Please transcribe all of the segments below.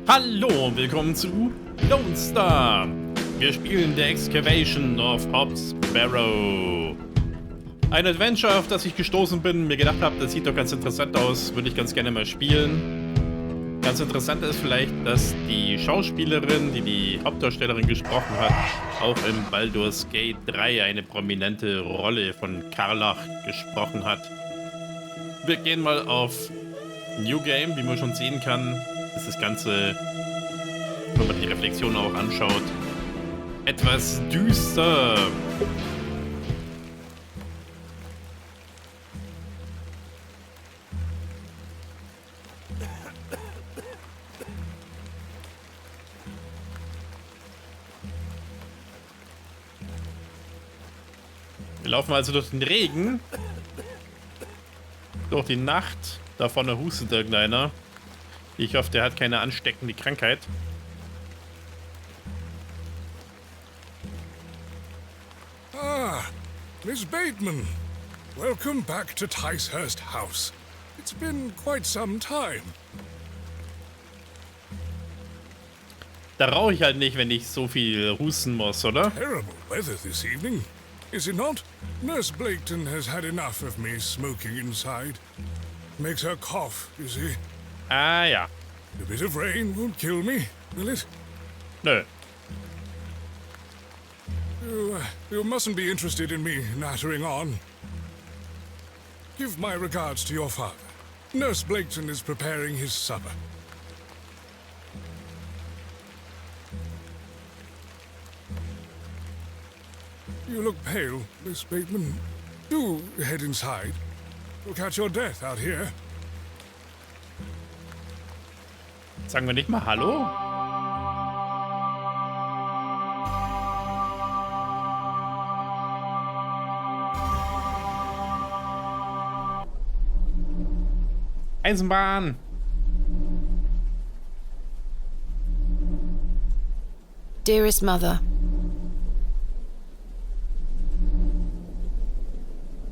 Hallo und willkommen zu Lonestar. Wir spielen der Excavation of Hob's Barrow. Ein Adventure, auf das ich gestoßen bin, mir gedacht habe, das sieht doch ganz interessant aus, würde ich ganz gerne mal spielen. Ganz interessant ist vielleicht, dass die Schauspielerin, die die Hauptdarstellerin gesprochen hat, auch im Baldur's Gate 3 eine prominente Rolle von Karlach gesprochen hat. Wir gehen mal auf New Game, wie man schon sehen kann. Ist das Ganze, wenn man die Reflexion auch anschaut, etwas düster. Wir laufen also durch den Regen, durch die Nacht. Da vorne hustet irgendeiner. Ich hoffe, der hat keine ansteckende Krankheit. Ah, Miss Bateman. Welcome back to Ticehurst House. It's been quite some time. Da rauche ich halt nicht, wenn ich so viel husten muss, oder? Terrible weather this evening, is it not? Nurse Blaketon has had enough of me smoking inside. Makes her cough, you see. Ah ja. A bit of rain won't kill me, will it? Nö. You mustn't be interested in me nattering on. Give my regards to your father. Nurse Blaketon is preparing his supper. You look pale, Miss Bateman. Do head inside. You'll catch your death out here. Sagen wir nicht mal Hallo? Eisenbahn! Dearest Mother,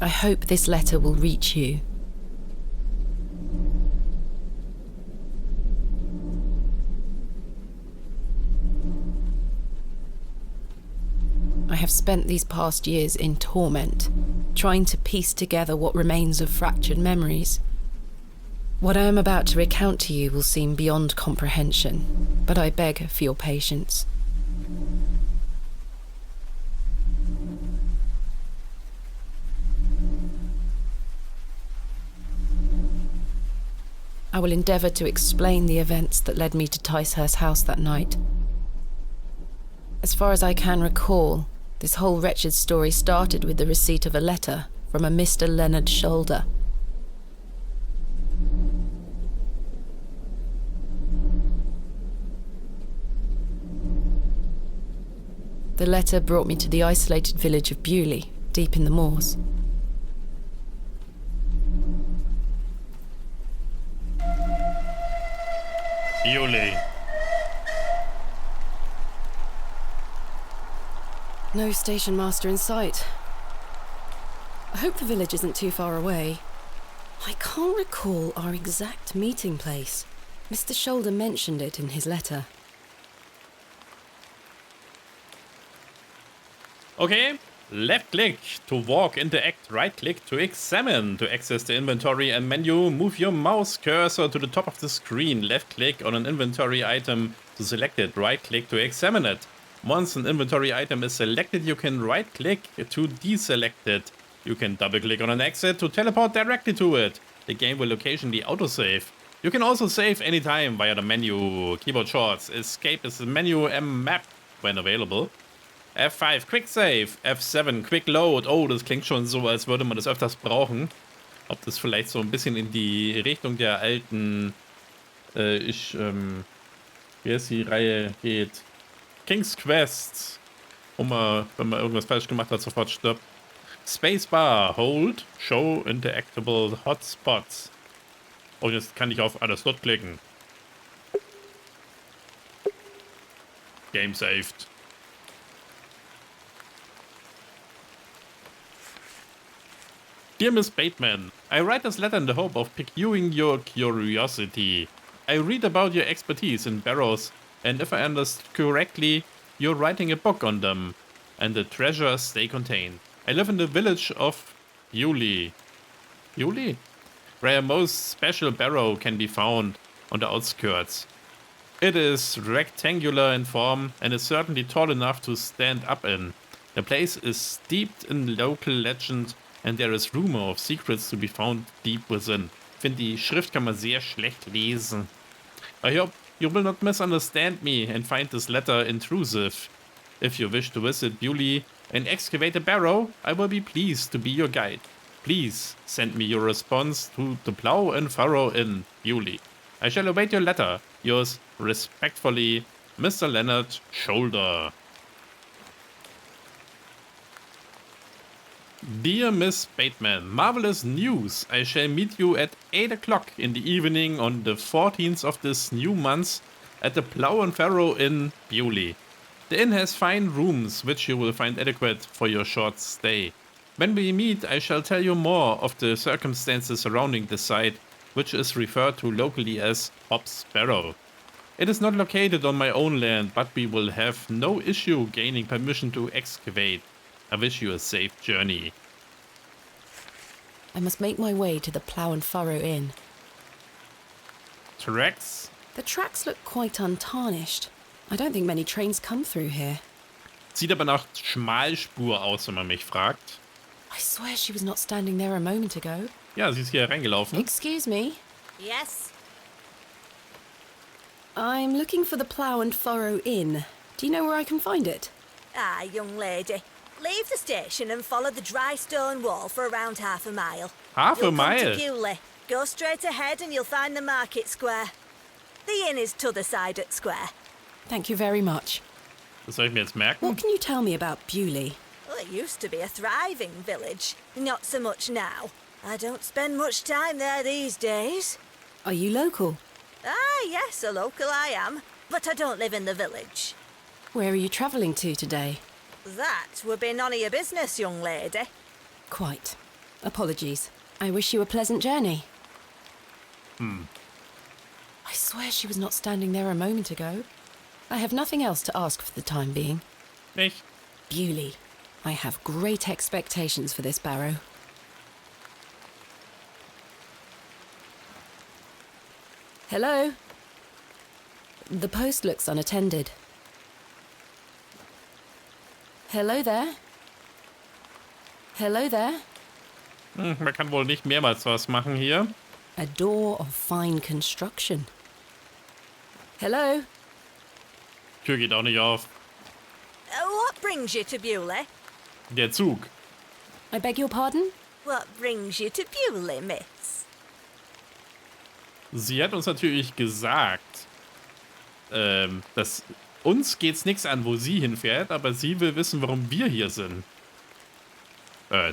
I hope this letter will reach you. I have spent these past years in torment, trying to piece together what remains of fractured memories. What I am about to recount to you will seem beyond comprehension, but I beg for your patience. I will endeavour to explain the events that led me to Ticehurst House that night. As far as I can recall, this whole wretched story started with the receipt of a letter from a Mr. Leonard Shoulder. The letter brought me to the isolated village of Bewlay, deep in the moors. Bewlay. No station master in sight. I hope the village isn't too far away. I can't recall our exact meeting place. Mr. Shoulder mentioned it in his letter. Okay. Left click to walk, interact, right click to examine. To access the inventory and menu, move your mouse cursor to the top of the screen. Left click on an inventory item to select it. Right click to examine it. Once an inventory item is selected, you can right click to deselect it. You can double click on an exit to teleport directly to it. The game will occasionally autosave. You can also save anytime via the menu. Keyboard shorts. Escape is the menu map when available. F5 Quick Save. F7 Quick Load. Oh, das klingt schon so, als würde man das öfters brauchen. Ob das vielleicht so ein bisschen in die Richtung der alten wie heißt die Reihe geht. King's Quest. Wenn man irgendwas falsch gemacht hat, sofort stirbt. Spacebar, Hold, Show Interactable Hotspots. Und jetzt kann ich auf alles dort klicken. Game saved. Dear Miss Bateman, I write this letter in the hope of piquing your curiosity. I read about your expertise in barrows, and if I understood correctly, you're writing a book on them and the treasures they contain. I live in the village of Bewlay. Bewlay? Where a most special barrow can be found on the outskirts. It is rectangular in form and is certainly tall enough to stand up in. The place is steeped in local legend and there is rumor of secrets to be found deep within. Ich finde, die Schrift kann man sehr schlecht lesen. I hope you will not misunderstand me and find this letter intrusive. If you wish to visit Bewlay and excavate a barrow, I will be pleased to be your guide. Please send me your response to the Plow and Furrow in Bewlay. I shall await your letter. Yours respectfully, Mr. Leonard Shoulder. Dear Miss Bateman, marvelous news! I shall meet you at 8 o'clock in the evening on the 14th of this new month at the Plow and Furrow in Bewlay. The inn has fine rooms which you will find adequate for your short stay. When we meet, I shall tell you more of the circumstances surrounding the site, which is referred to locally as Hob's Barrow. It is not located on my own land, but we will have no issue gaining permission to excavate. I wish you a safe journey. I must make my way to the Plow and Furrow Inn. Tracks? The tracks look quite untarnished. I don't think many trains come through here. Sieht aber nach Schmalspur aus, wenn man mich fragt. I swear she was not standing there a moment ago. Ja, sie ist hier reingelaufen. Excuse me. Yes? I'm looking for the Plow and Furrow Inn. Do you know where I can find it? Ah, young lady. Leave the station and follow the dry stone wall for around half a mile. Half a You'll come mile? to Bewlay. Go straight ahead and you'll find the market square. The inn is t'other side at square. Thank you very much. Das soll ich mir jetzt merken. What can you tell me about Bewlay? Well, it used to be a thriving village. Not so much now. I don't spend much time there these days. Are you local? Ah, yes, a local I am. But I don't live in the village. Where are you travelling to today? That would be none of your business, young lady. Quite. Apologies. I wish you a pleasant journey. I swear she was not standing there a moment ago. I have nothing else to ask for the time being. Nicht? Bewlay. I have great expectations for this barrow. Hello? The post looks unattended. Hello there? Hello there? Man kann wohl nicht mehrmals was machen hier. A door of fine construction. Hello? Tür geht auch nicht auf. What brings you to Bewlay? Der Zug. I beg your pardon? What brings you to Bewlay, miss? Sie hat uns natürlich gesagt, dass uns geht's nichts an, wo sie hinfährt, aber sie will wissen, warum wir hier sind.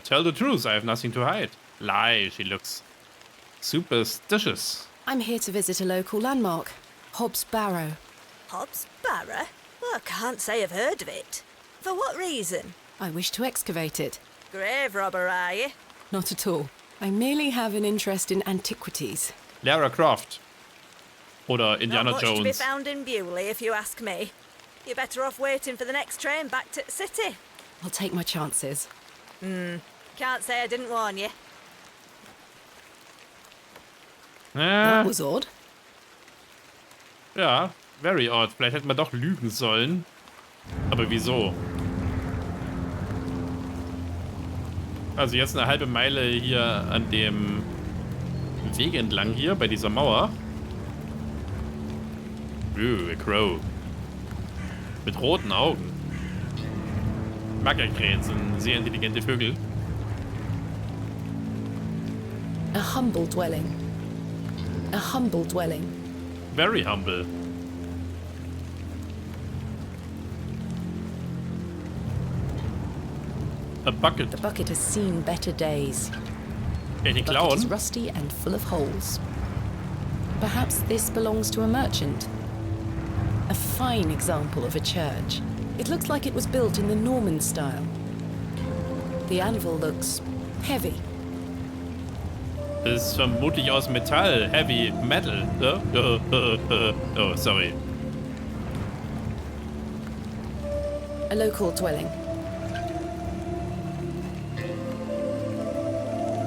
Tell the truth, I have nothing to hide. Lie, she looks superstitious. I'm here to visit a local landmark, Hob's Barrow. Hob's Barrow? Well, I can't say I've heard of it. For what reason? I wish to excavate it. Grave robber, are you? Not at all. I merely have an interest in antiquities. Lara Croft. Oder Indiana Not much to be Jones. found in Bewlay, if you ask me. You're better off waiting for the next train back to the city. I'll take my chances. Can't say I didn't warn you. That was odd. Ja, very odd. Vielleicht hätten wir doch lügen sollen. Aber wieso? Also jetzt eine halbe Meile hier an dem Weg entlang hier, bei dieser Mauer. A crow. Mit roten Augen. Mackerkrähen sind sehr intelligente Vögel. A humble dwelling. A humble dwelling. Very humble. A bucket. The bucket has seen better days. Kann ich den The bucket is klauen? rusty and full of holes. Perhaps this belongs to a merchant. A fine example of a church. It looks like it was built in the Norman style. The anvil looks heavy. Das ist vermutlich aus Metall. Heavy Metal. Oh, sorry. A local dwelling.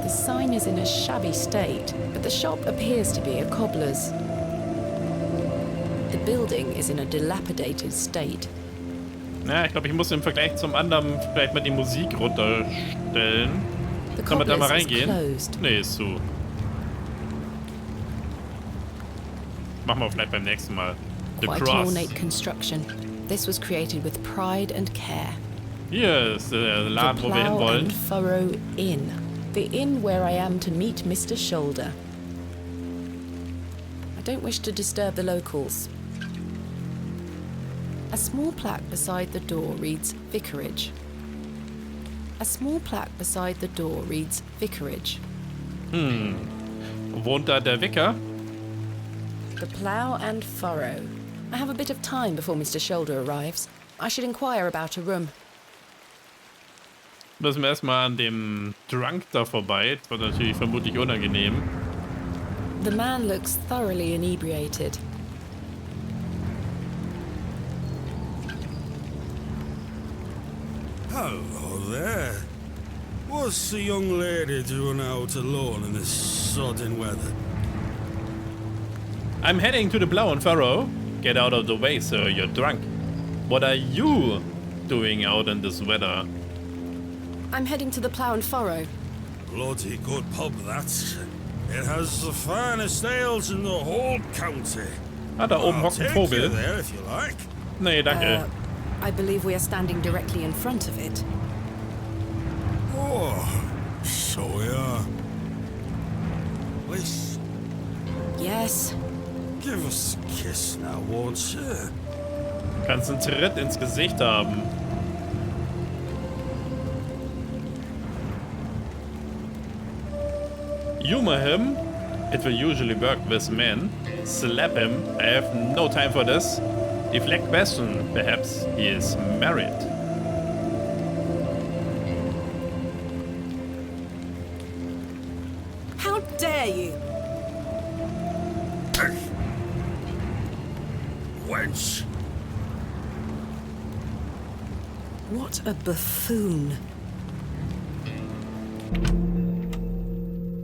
The sign is in a shabby state, but the shop appears to be a cobbler's. The building is in a dilapidated state. Na, ich glaube, ich muss im Vergleich zum anderen vielleicht mal die Musik runterstellen. Sollen wir da mal reingehen? Nee, ist zu. Machen wir vielleicht beim nächsten Mal. The Quite an Cross. ornate construction. This was created with pride and care. Hier ist der Laden, wo wir Plough hinwollen. and Furrow Inn. The inn where I am to meet Mr. Shoulder. I don't wish to disturb the locals. A small plaque beside the door reads Vicarage. A small plaque beside the door reads Vicarage. Wohnt da der Wicker? The Plough and Furrow. I have a bit of time before Mr. Shoulder arrives. I should inquire about a room. Müssen wir erstmal an dem Drunk da vorbei. Das wird natürlich vermutlich unangenehm. The man looks thoroughly inebriated. Hello there. What's the young lady doing out alone in this sodden weather? I'm heading to the Plough and Furrow. Get out of the way, sir. You're drunk. What are you doing out in this weather? I'm heading to the Plough and Furrow. Bloody good pub, that. It has the finest ales in the whole county. Ah, da oben I'll hockt ein take you Vogel. there if you like. Nee, danke. I believe we are standing directly in front of it. Oh, so we are. Please, Yes. give us a kiss now, won't you? Kannst einen Tritt ins Gesicht haben. Humor him. It will usually work with men. Slap him. I have no time for this. Deflect question. Perhaps he is married. How dare you? Wench! What a buffoon.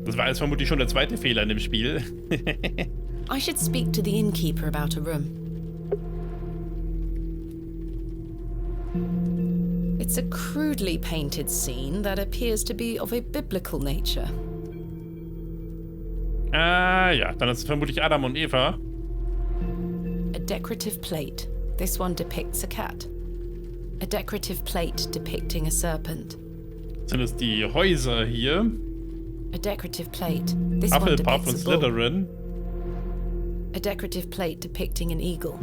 Das war jetzt vermutlich schon der zweite Fehler in dem Spiel. I should speak to the innkeeper about a room. It's a crudely painted scene that appears to be of a biblical nature. Ah ja, dann ist es vermutlich Adam und Eva. A decorative plate. This one depicts a cat. A decorative plate depicting a serpent. Sind es die Häuser hier? A decorative plate. This one Hufflepuff und depicts a bull. Slytherin. A decorative plate depicting an eagle.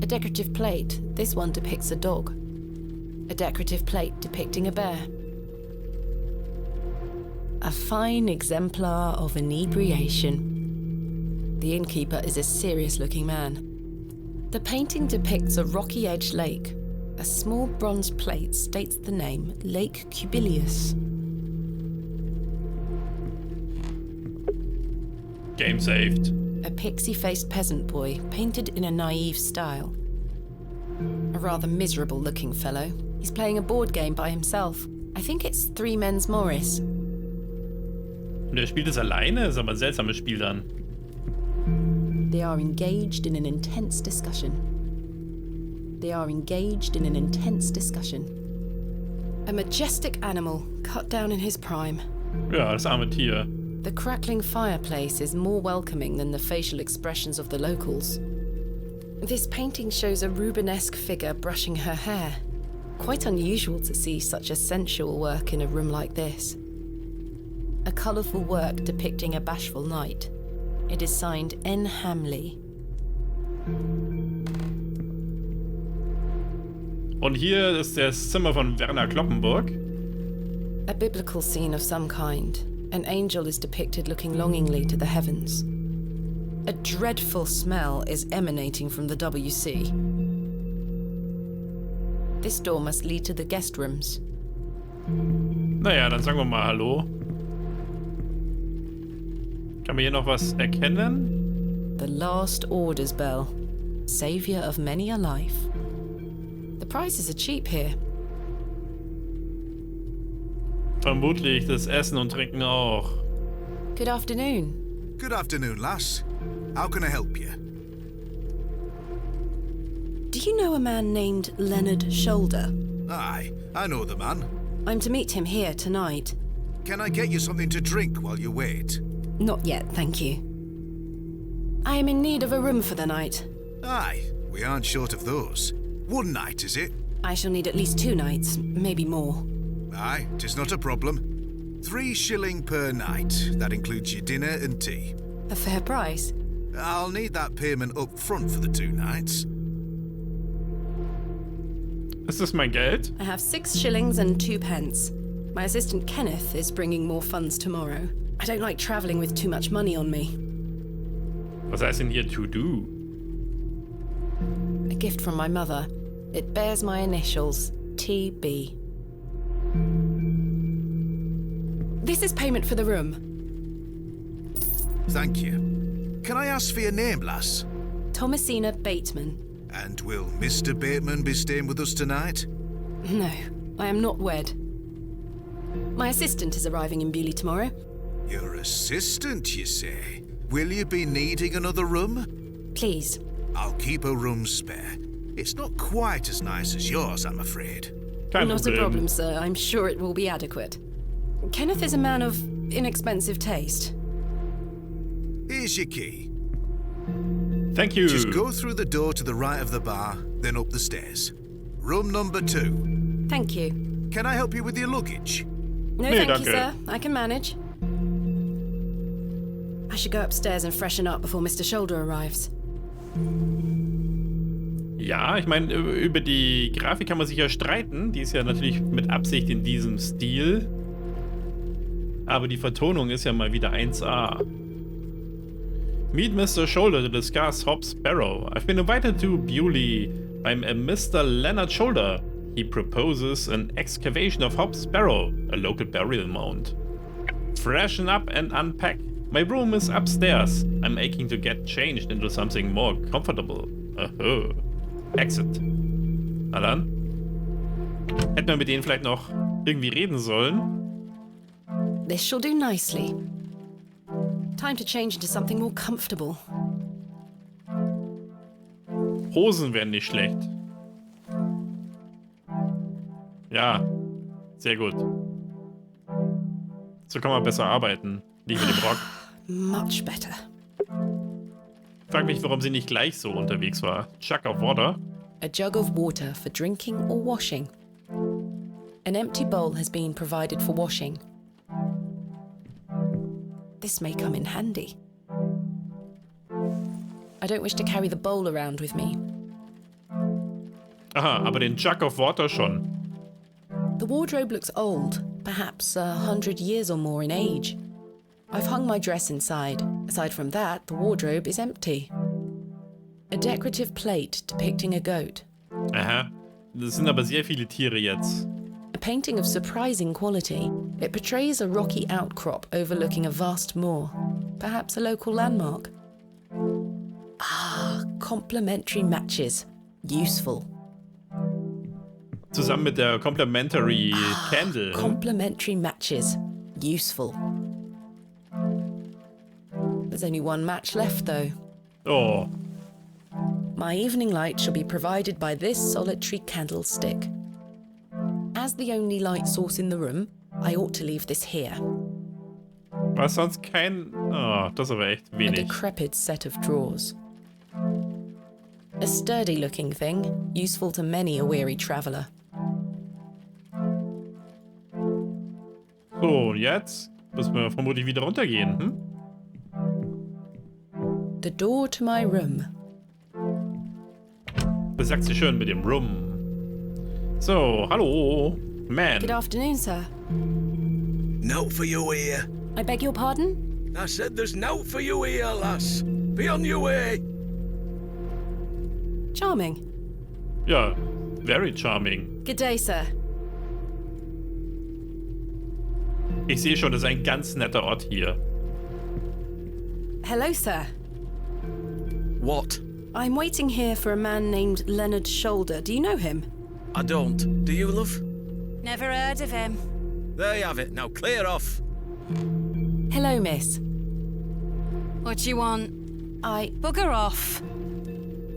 A decorative plate. This one depicts a dog. A decorative plate depicting a bear. A fine exemplar of inebriation. The innkeeper is a serious-looking man. The painting depicts a rocky-edged lake. A small bronze plate states the name Lake Cubilius. Game saved. A pixie-faced peasant boy, painted in a naive style. A rather miserable-looking fellow. He's playing a board game by himself. I think it's Three Men's Morris. Und er spielt es alleine? Das ist aber ein seltsames Spiel dann. They are engaged in an intense discussion. They are engaged in an intense discussion. A majestic animal, cut down in his prime. Ja, das arme Tier. The crackling fireplace is more welcoming than the facial expressions of the locals. This painting shows a Rubenesque figure brushing her hair. Quite unusual to see such a sensual work in a room like this. A colourful work depicting a bashful knight. It is signed N. Hamley. Und hier ist das Zimmer von Werner Kloppenburg. A biblical scene of some kind. An angel is depicted looking longingly to the heavens. A dreadful smell is emanating from the WC. This door must lead to the guest rooms. Naja, dann sagen wir mal Hallo. wir hier noch was erkennen? The Last Orders Bell, savior of many a life. The prices are cheap here. Vermutlich das Essen und Trinken auch. Good afternoon. Good afternoon, lass. How can I help you? Do you know a man named Leonard Shoulder? Aye, I know the man. I'm to meet him here tonight. Can I get you something to drink while you wait? Not yet, thank you. I am in need of a room for the night. Aye, we aren't short of those. One night, is it? I shall need at least 2 nights, maybe more. Aye, 'tis not a problem. 3 shilling per night. That includes your dinner and tea. A fair price. I'll need that payment up front for the 2 nights. Ist das mein Geld? I have 6 shillings and 2 pence. My assistant Kenneth is bringing more funds tomorrow. I don't like travelling with too much money on me. Was heißt denn hier to do? A gift from my mother. It bears my initials, TB. This is payment for the room. Thank you. Can I ask for your name, lass? Thomasina Bateman. And will Mr. Bateman be staying with us tonight? No, I am not wed. My assistant is arriving in Bewlay tomorrow. Your assistant, you say? Will you be needing another room? Please. I'll keep a room spare. It's not quite as nice as yours, I'm afraid. Kein Not Problem. a problem, sir. I'm sure it will be adequate. Kenneth is a man of inexpensive taste. Here's your key. Thank you. Just go through the door to the right of the bar, then up the stairs. Room number 2. Thank you. Can I help you with your luggage? No, Nee, thank you, danke. sir. I can manage. I should go upstairs and freshen up before Mr. Shoulder arrives. Ja, ich meine, über die Grafik kann man sich ja streiten. Die ist ja natürlich mit Absicht in diesem Stil. Aber die Vertonung ist ja mal wieder 1A. Meet Mr. Shoulder to discuss Hob's Barrow. I've been invited to Bewlay by Mr. Leonard Shoulder. He proposes an excavation of Hob's Barrow, a local burial mound. Freshen up and unpack. My room is upstairs. I'm aching to get changed into something more comfortable. Exit. Na dann. Hätten wir mit denen vielleicht noch irgendwie reden sollen. This shall do nicely. Time to change into something more comfortable. Hosen wären nicht schlecht. Ja, sehr gut. So kann man besser arbeiten. Nicht mit dem Rock. Much better. Frag mich, warum sie nicht gleich so unterwegs war. Jug of water. A jug of water for drinking or washing. An empty bowl has been provided for washing. This may come in handy. I don't wish to carry the bowl around with me. Aha, aber den Jug of water schon. The wardrobe looks old, perhaps 100 years or more in age. I've hung my dress inside. Aside from that, the wardrobe is empty. A decorative plate depicting a goat. Aha, das sind aber sehr viele Tiere jetzt. A painting of surprising quality. It portrays a rocky outcrop overlooking a vast moor. Perhaps a local landmark. Ah, complementary matches. Useful. Zusammen mit der Complimentary Candle. Complementary matches. Useful. There's only one match left, though. Oh, My evening light shall be provided by this solitary candlestick. As the only light source in the room, I ought to leave this here. war sonst kein... Oh, das ist aber echt A wenig. decrepit set of drawers. A sturdy-looking thing, useful to many a weary traveller. So, und jetzt müssen wir vermutlich wieder runtergehen, hm? The door to my room. Das sagt sie schön mit dem Room. So, hallo, man. Good afternoon, sir. Note for you here. I beg your pardon? I said there's note for you here, lass. Be on your way. Charming. Ja, very charming. Good day, sir. Ich sehe schon, das ist ein ganz netter Ort hier. Hello, sir. What? I'm waiting here for a man named Leonard Shoulder. Do you know him? I don't. Do you, love? Never heard of him. There you have it. Now clear off. Hello, miss. What do you want? I... Bugger off.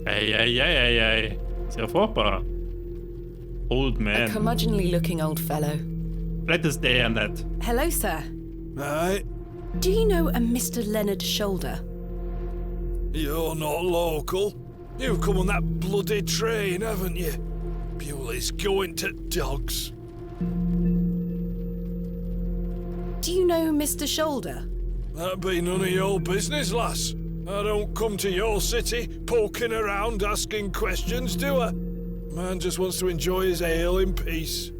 Ey. Ist ja furchtbar. Old A man. curmudgeonly-looking old fellow. Vielleicht ist der ja nett. Hello, sir. Aye, Do you know a Mr. Leonard Shoulder? you're not local. You've come on that bloody train, haven't you? Bewlay's going to dogs. Do you know Mr. Shoulder? That be none of your business, lass. I don't come to your city poking around asking questions, do I? Man just wants to enjoy his ale in peace.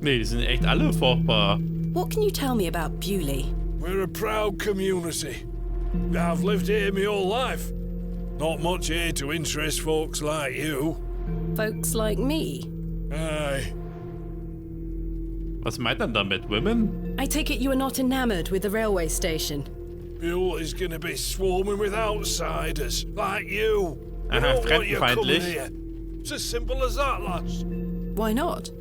Nee, die sind echt alle furchtbar. What can you tell me about Bewlay? We're a proud community. I've lived here my whole life. Not much here to interest folks like you. Folks like me? Aye. Was meint er damit? Women? I take it you are not enamoured with the railway station. Bewlay's gonna be swarming with outsiders like you. We Aha, don't want you coming fremdenfeindlich. here. It's as simple as that, lass. Why not?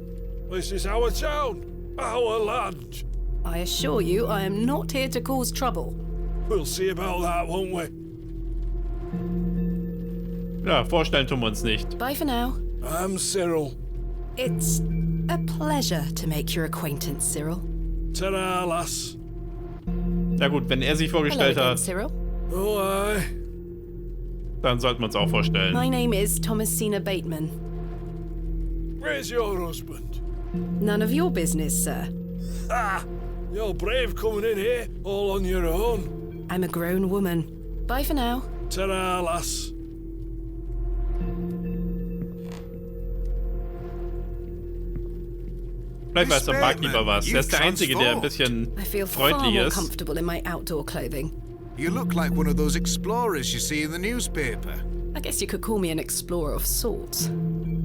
This is our town, our land. I assure you I am not here to cause trouble. We'll see about that, won't we? Ja, vorstellen tun wir uns nicht. Bye for now. I'm Cyril. It's a pleasure to make your acquaintance, Cyril. Ta-ra, lass. Na gut, wenn er sich Hello vorgestellt again, hat, Cyril. Oh, aye. dann sollten wir uns auch vorstellen. My name is Thomasina Bateman. Where's your husband? None of your business, sir. Ah! You're brave coming in here, all on your own. I'm a grown woman. Bye for now. Ta-ra, lass. Vielleicht weiß der Barkeeper was. You've Der ist der Einzige, der ein bisschen I feel far freundlich more ist. comfortable in my outdoor clothing. You look like one of those explorers you see in the newspaper. I guess you could call me an explorer of sorts.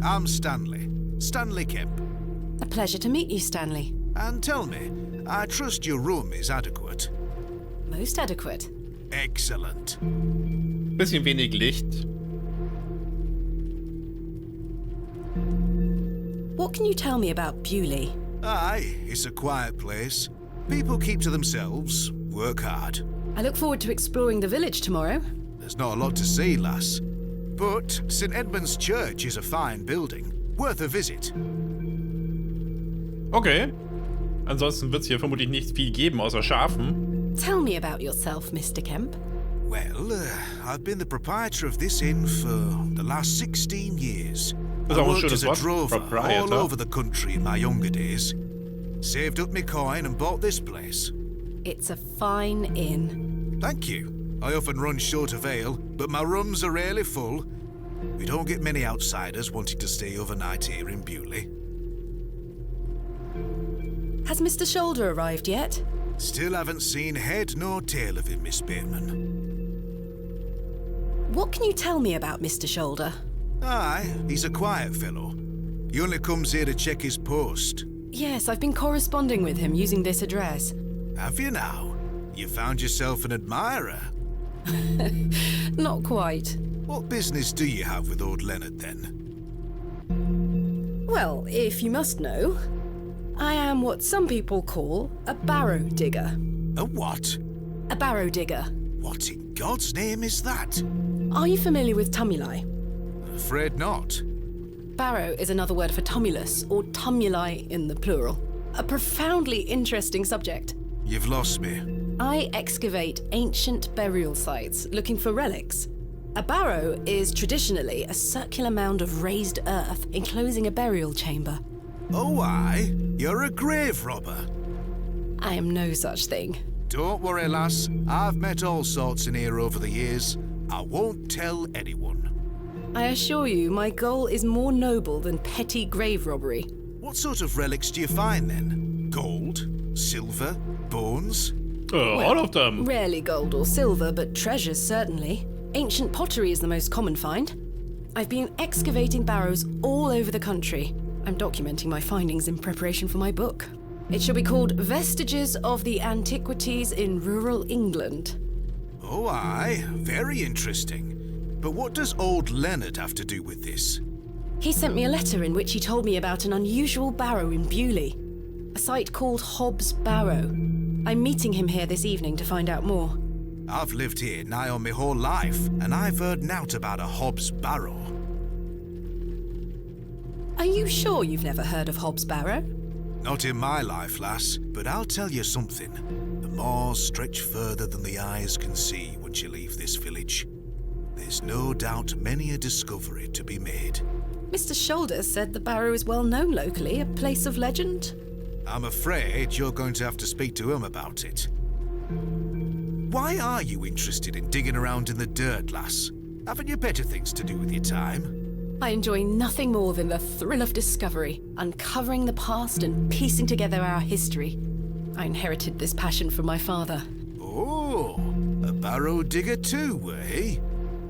I'm Stanley. Stanley Kemp. A pleasure to meet you, Stanley. And tell me, I trust your room is adequate. Most adequate. Excellent. Bisschen wenig Licht. What can you tell me about Bewlay? Aye, it's a quiet place. People keep to themselves, work hard. I look forward to exploring the village tomorrow. There's not a lot to see, lass. But St. Edmund's Church is a fine building, worth a visit. Okay. Ansonsten wird es hier vermutlich nicht viel geben, außer Schafen. Tell me about yourself, Mr. Kemp. Well, I've been the proprietor of this inn for the last 16 years. Das ist I auch ein worked schönes as a Wort. drover all Proprietor. over the country in my younger days. Saved up my coin and bought this place. It's a fine inn. Thank you. I often run short of ale, but my rooms are rarely full. We don't get many outsiders wanting to stay overnight here in Bewlay. Has Mr. Shoulder arrived yet? Still haven't seen head nor tail of him, Miss Bateman. What can you tell me about Mr. Shoulder? Aye, he's a quiet fellow. He only comes here to check his post. Yes, I've been corresponding with him using this address. Have you now? You found yourself an admirer. Not quite. What business do you have with old Leonard, then? Well, if you must know, I am what some people call a barrow digger. A what? A barrow digger. What in God's name is that? Are you familiar with tumuli? Afraid not. Barrow is another word for tumulus, or tumuli in the plural. A profoundly interesting subject. You've lost me. I excavate ancient burial sites looking for relics. A barrow is traditionally a circular mound of raised earth enclosing a burial chamber. Oh, aye? You're a grave robber. I am no such thing. Don't worry, lass. I've met all sorts in here over the years. I won't tell anyone. I assure you, my goal is more noble than petty grave robbery. What sort of relics do you find, then? Gold? Silver? Bones? All of them. Rarely gold or silver, but treasures certainly. Ancient pottery is the most common find. I've been excavating barrows all over the country. I'm documenting my findings in preparation for my book. It shall be called Vestiges of the Antiquities in Rural England. Oh, aye. Very interesting. But what does old Leonard have to do with this? He sent me a letter in which he told me about an unusual barrow in Bewlay, a site called Hob's Barrow. I'm meeting him here this evening to find out more. I've lived here nigh on my whole life, and I've heard nowt about a Hob's Barrow. Are you sure you've never heard of Hob's Barrow? Not in my life, lass, but I'll tell you something. The moors stretch further than the eyes can see once you leave this village. There's no doubt many a discovery to be made. Mr. Shoulder said the barrow is well known locally, a place of legend. I'm afraid you're going to have to speak to him about it. Why are you interested in digging around in the dirt, lass? Haven't you better things to do with your time? I enjoy nothing more than the thrill of discovery, uncovering the past and piecing together our history. I inherited this passion from my father. Oh, a barrow digger too, eh?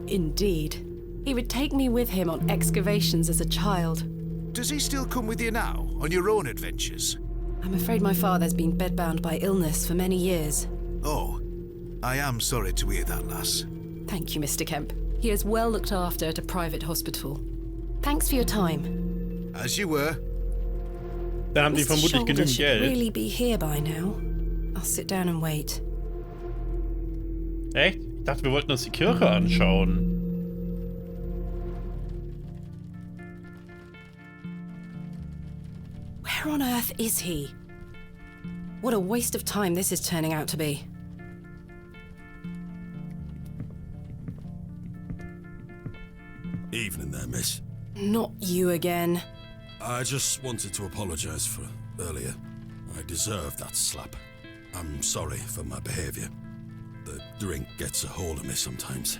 Indeed. He would take me with him on excavations as a child. Does he still come with you now, on your own adventures? I'm afraid my father's been bedbound by illness for many years. Oh, I am sorry to hear that, lass. Thank you, Mr. Kemp. He is well looked after at a private hospital. Thanks for your time. As you were. Da haben die Mr. vermutlich Shoulder genügend should Geld. really be here by now. I'll sit down and wait. Echt? Ich dachte, wir wollten uns die Kirche anschauen. Where on earth is he? What a waste of time this is turning out to be. Evening there, miss. Not you again. I just wanted to apologise for earlier. I deserved that slap. I'm sorry for my behaviour. The drink gets a hold of me sometimes.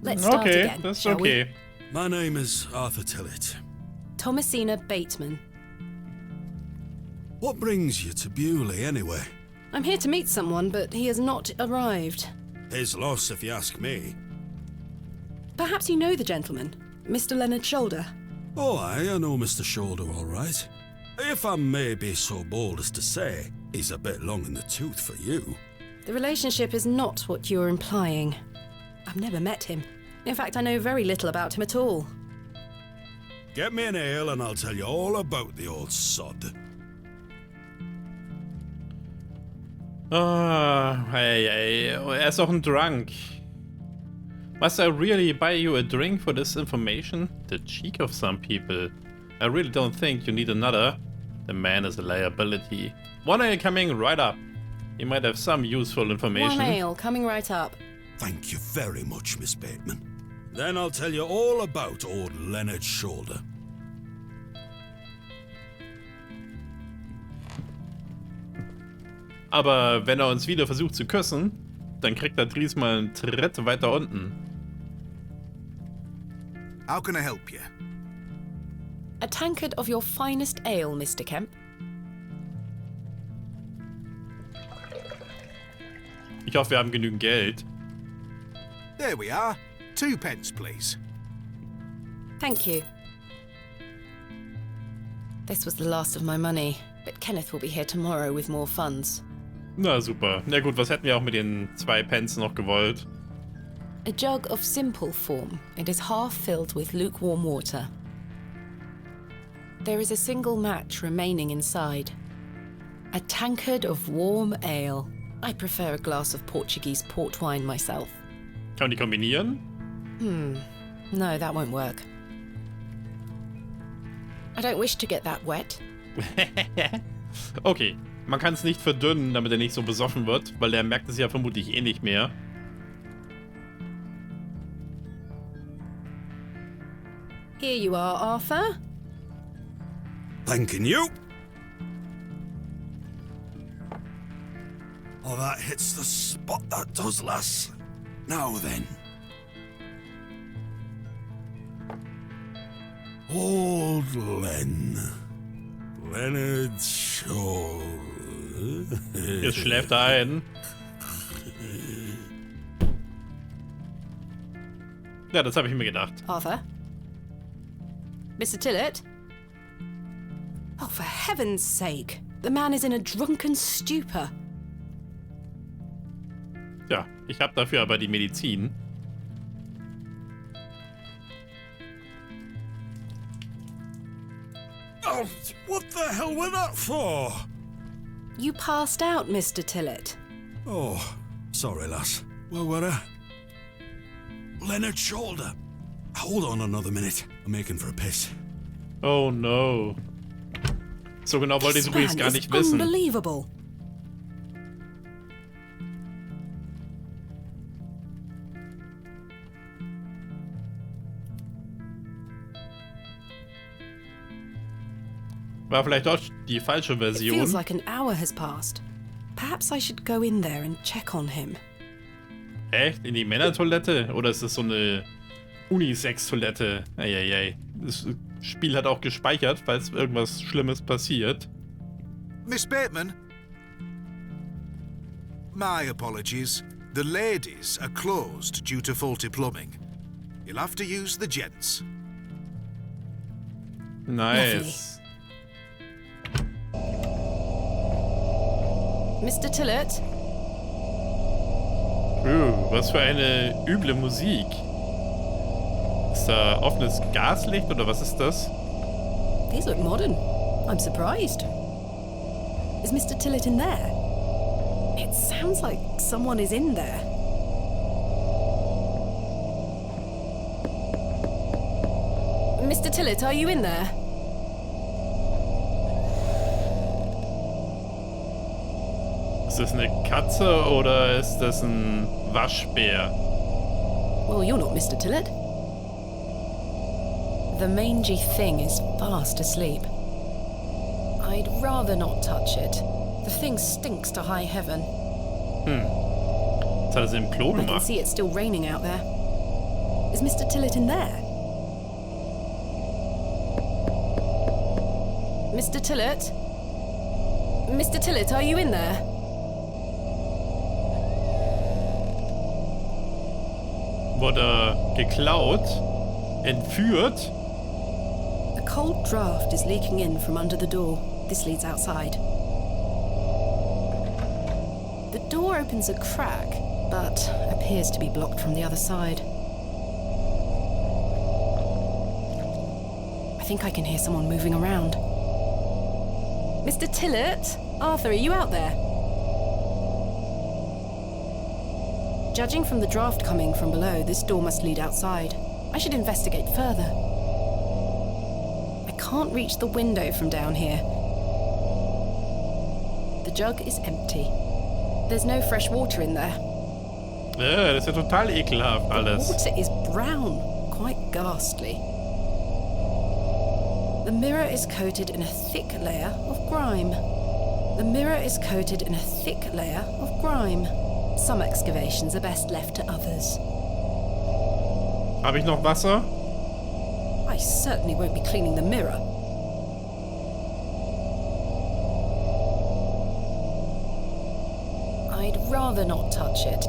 Let's start Okay, again, that's shall okay. My name is Arthur Tillett. Thomasina Bateman. What brings you to Bewlay, anyway? I'm here to meet someone, but he has not arrived. His loss, if you ask me. Perhaps you know the gentleman, Mr. Leonard Shoulder. Oh, I know Mr. Shoulder all right. If I may be so bold as to say, he's a bit long in the tooth for you. The relationship is not what you're implying. I've never met him. In fact, I know very little about him at all. Get me an ale and I'll tell you all about the old sod. Ah, hey, er ist auch ein Drunk. Must I really buy you a drink for this information? The cheek of some people. I really don't think you need another. The man is a liability. One ale coming right up. He might have some useful information. One ale, coming right up. Thank you very much, Miss Bateman. Then I'll tell you all about old Leonard Shoulder. Aber wenn er uns wieder versucht zu küssen, dann kriegt er diesmal einen Tritt weiter unten. How can I help you? A tankard of your finest ale, Mr. Kemp. Ich hoffe, wir haben genügend Geld. There we are. 2 pence, please. Thank you. This was the last of my money, but Kenneth will be here tomorrow with more funds. Na super. Na gut, was hätten wir auch mit den 2 Pence noch gewollt? A jug of simple form. It is half filled with lukewarm water. There is a single match remaining inside. A tankard of warm ale. I prefer a glass of Portuguese port wine myself. Kann man die kombinieren? No, that won't work. I don't wish to get that wet. Okay, man kann es nicht verdünnen, damit er nicht so besoffen wird, weil er merkt es ja vermutlich eh nicht mehr. Here you are, Arthur. Thanking you. Oh, that hits the spot, that does, lass. Now then. Old Len. Leonard Shoulder. Jetzt schläft er ein. Ja, das habe ich mir gedacht. Arthur? Mr. Tillett? Oh, for heaven's sake. The man is in a drunken stupor. Tja, ich habe dafür aber die Medizin. Oh, what the hell were that for? You passed out, Mr. Tillett. Oh, sorry, lass. Where were I? Leonard's shoulder. Hold on another minute. I'm making for a piss. Oh no. So genau wollte ich es übrigens gar nicht wissen. Unbelievable. War vielleicht doch die falsche It Version. feels like an hour has passed. Perhaps I should go in there and check on him. Echt? In die Männertoilette? Oder ist das so eine Unisex-Toilette? Eieiei. Das Spiel hat auch gespeichert, falls irgendwas Schlimmes passiert. Miss Bateman? My apologies. The ladies are closed due to faulty plumbing. You'll have to use the gents. Nice. Mr. Tillett? Was für eine üble Musik. Ist da offenes Gaslicht oder was ist das? These look modern. I'm surprised. Is Mr. Tillett in there? It sounds like someone is in there. Mr. Tillett, are you in there? Ist das eine Katze oder ist das ein Waschbär? Well, you're not Mr. Tillett. The mangy thing is fast asleep. I'd rather not touch it. The thing stinks to high heaven. Was hat es im Klo I can gemacht? see it's still raining out there. Is Mr. Tillett in there? Mr. Tillett? Mr. Tillett, are you in there? Wurde geklaut? Entführt? A cold draft is leaking in from under the door. This leads outside. The door opens a crack, but appears to be blocked from the other side. I think I can hear someone moving around. Mr. Tillett? Arthur, are you out there? Judging from the draft coming from below, this door must lead outside. I should investigate further. I can't reach the window from down here. The jug is empty. There's no fresh water in there. Das ist ja total ekelhaft alles. Water is brown, quite ghastly. The mirror is coated in a thick layer of grime. The mirror is coated in a thick layer of grime. Some excavations are best left to others. Habe ich noch Wasser? I certainly won't be cleaning the mirror. I'd rather not touch it.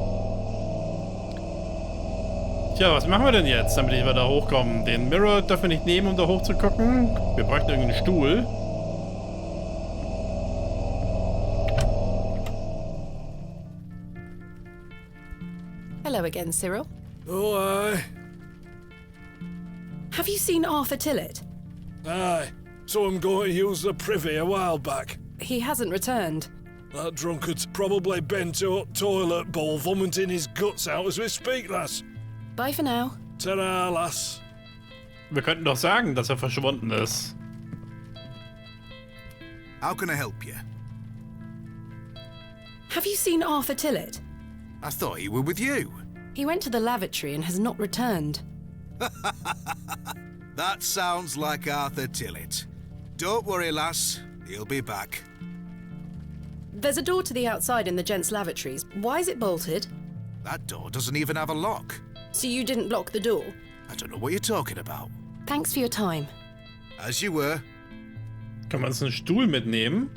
Tja, was machen wir denn jetzt, damit wir da hochkommen? Den Mirror dürfen wir nicht nehmen, um da hoch zu gucken. Wir bräuchten irgendeinen Stuhl. Hello again, Cyril. Oh, aye. Have you seen Arthur Tillett? Aye. Saw him going to use the privy a while back. He hasn't returned. That drunkard's probably bent up toilet bowl vomiting his guts out as we speak, lass. Bye for now. Ta-ra, lass. Wir könnten doch sagen, dass er verschwunden ist. How can I help you? Have you seen Arthur Tillett? I thought you were with you. He went to the lavatory and has not returned. That sounds like Arthur Tillett. Don't worry, lass. He'll be back. There's a door to the outside in the gents' lavatories. Why is it bolted? That door doesn't even have a lock. So you didn't block the door? I don't know what you're talking about. Thanks for your time. As you were. Kann man uns einen Stuhl mitnehmen?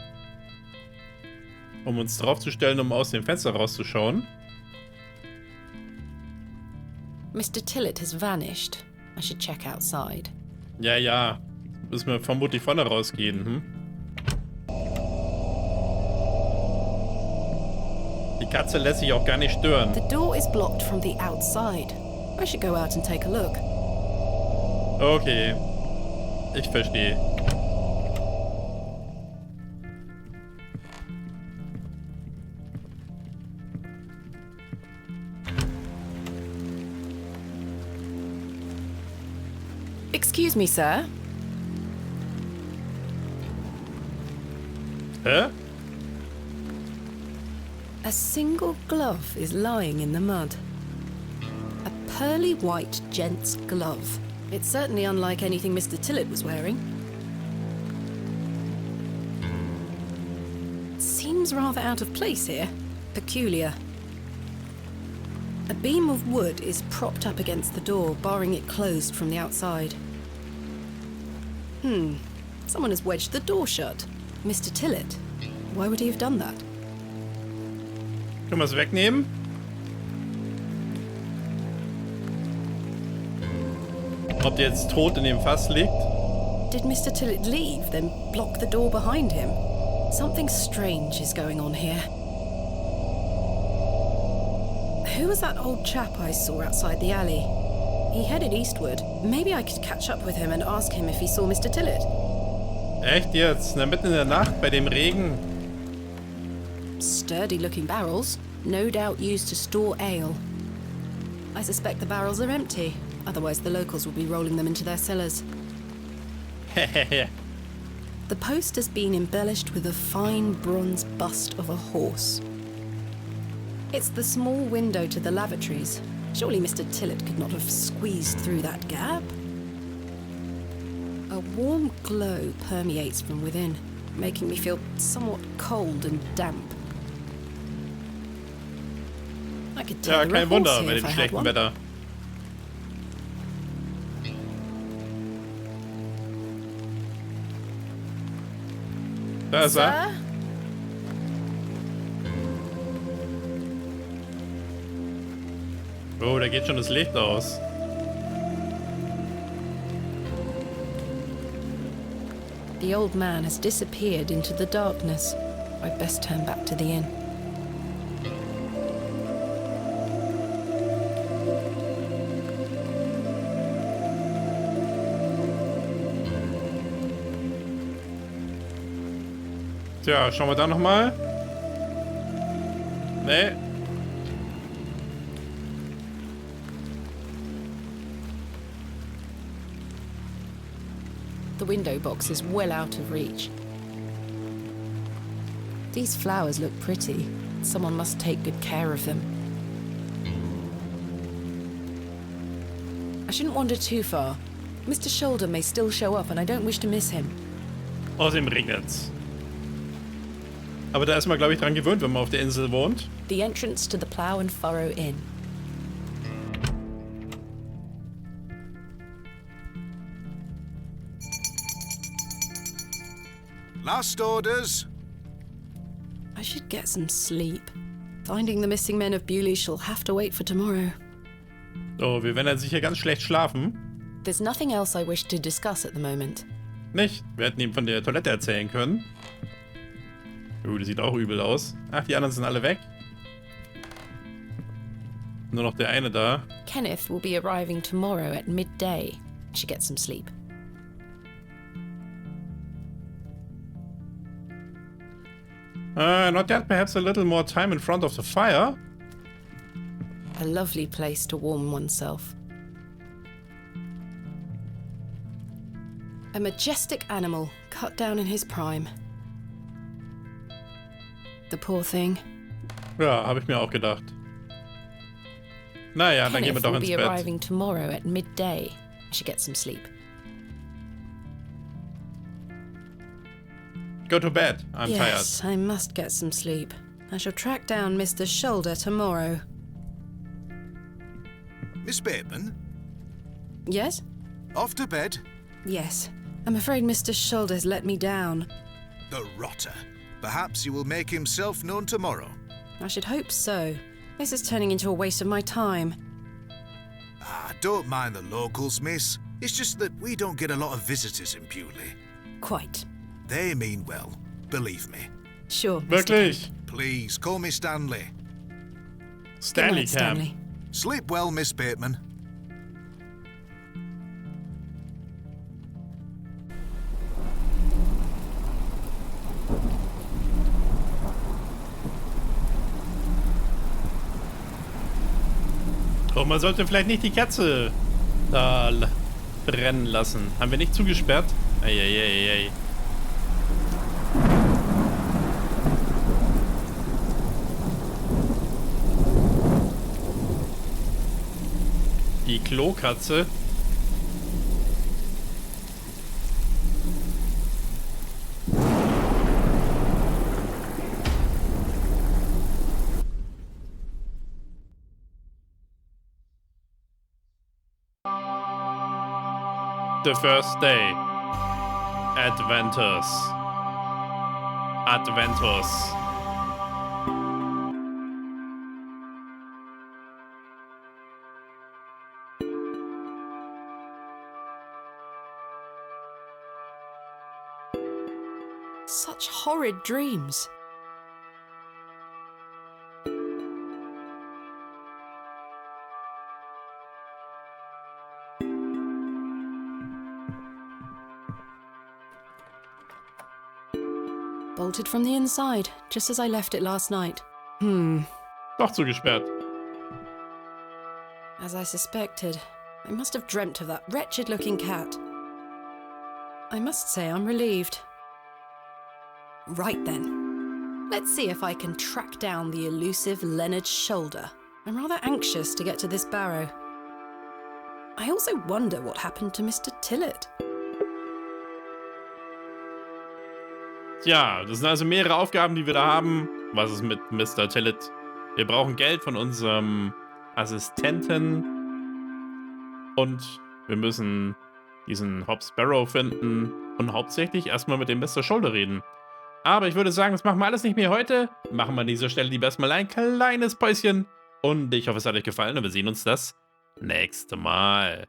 Um uns draufzustellen, um aus dem Fenster rauszuschauen? Mr. Tillett has vanished. I should check outside. Ja, ja. Müssen wir vermutlich vorne rausgehen, hm? Die Die Katze lässt sich auch gar nicht stören. The door is blocked from the outside. I should go out and take a look. Okay. Ich verstehe. Excuse me, sir. Hä? A single glove is lying in the mud. A pearly white gent's glove. It's certainly unlike anything Mr. Tillett was wearing. Seems rather out of place here. Peculiar. A beam of wood is propped up against the door, barring it closed from the outside. Someone has wedged the door shut. Mr. Tillett. Why would he have done that? Können wir es wegnehmen? Ob der jetzt tot in dem Fass liegt? Did Mr. Tillett leave, then block the door behind him? Something strange is going on here. Who was that old chap I saw outside the alley? He headed eastward. Maybe I could catch up with him and ask him if he saw Mr. Tillett. Echt jetzt? Na, mitten in der Nacht bei dem Regen? Sturdy-looking barrels, no doubt used to store ale. I suspect the barrels are empty, otherwise the locals will be rolling them into their cellars. The post has been embellished with a fine bronze bust of a horse. It's the small window to the lavatories. Surely Mr. Tillett could not have squeezed through that gap. A warm glow permeates from within, making me feel somewhat cold and damp. I could Ja, tether a kein Wunder horse bei here if dem I had schlechten one. Wetter. Da ist er. Sir? Oh, da geht schon das Licht aus. The old man has disappeared into the darkness. I'd best turn back to the inn. Tja, schauen wir da nochmal. Nee. The window box is well out of reach. These flowers look pretty. Someone must take good care of them. I shouldn't wander too far. Mr. Shoulder may still show up and I don't wish to miss him. Außerdem regnet's. Aber da ist man, glaube ich, dran gewöhnt, wenn man auf der Insel wohnt. The entrance to the Plough and Furrow Inn. Last orders. I should get some sleep. Finding the missing men of Bewlay shall have to wait for tomorrow. So, wir werden dann sicher ganz schlecht schlafen. There's nothing else I wish to discuss at the moment. Nicht? Wir hätten ihm von der Toilette erzählen können. Das sieht auch übel aus. Ach, die anderen sind alle weg. Nur noch der eine da. Kenneth will be arriving tomorrow at midday. I should get some sleep. Not yet. Perhaps a little more time in front of the fire. A lovely place to warm oneself. A majestic animal, cut down in his prime. The poor thing. Ja, habe ich mir auch gedacht. Naja, dann gehen wir Kenneth doch will ins be Bett. arriving tomorrow at midday. I should get some sleep. Go to bed. I'm Yes, tired. I must get some sleep. I shall track down Mr. Shoulder tomorrow. Miss Bateman, Yes? off to bed. Yes. I'm afraid Mr. Shoulder's let me down. The rotter. Perhaps he will make himself known tomorrow. I should hope so. This is turning into a waste of my time. Ah, don't mind the locals, miss. It's just that we don't get a lot of visitors in Bewlay. Quite. They mean well, believe me. Sure, Mr. Wirklich? Please, call me Stanley. Stanley night, Camp. Stanley. Sleep well, Miss Bateman. Oh, man sollte vielleicht nicht die Kerze da brennen lassen. Haben wir nicht zugesperrt? Eieieiei. Die Klokatze. The first day. Adventures. Such horrid dreams. Bolted from the inside, just as I left it last night. Doch zugesperrt. As I suspected, I must have dreamt of that wretched-looking cat. I must say I'm relieved. Right then. Let's see if I can track down the elusive Leonard Shoulder. I'm rather anxious to get to this barrow. I also wonder what happened to Mr. Tillett. Tja, das sind also mehrere Aufgaben, die wir da haben. Was ist mit Mr. Tillett? Wir brauchen Geld von unserem Assistenten. Und wir müssen diesen Hobbs Barrow finden. Und hauptsächlich erstmal mit dem Mr. Shoulder reden. Aber ich würde sagen, das machen wir alles nicht mehr heute. Machen wir an dieser Stelle lieber erstmal ein kleines Päuschen. Und ich hoffe, es hat euch gefallen und wir sehen uns das nächste Mal.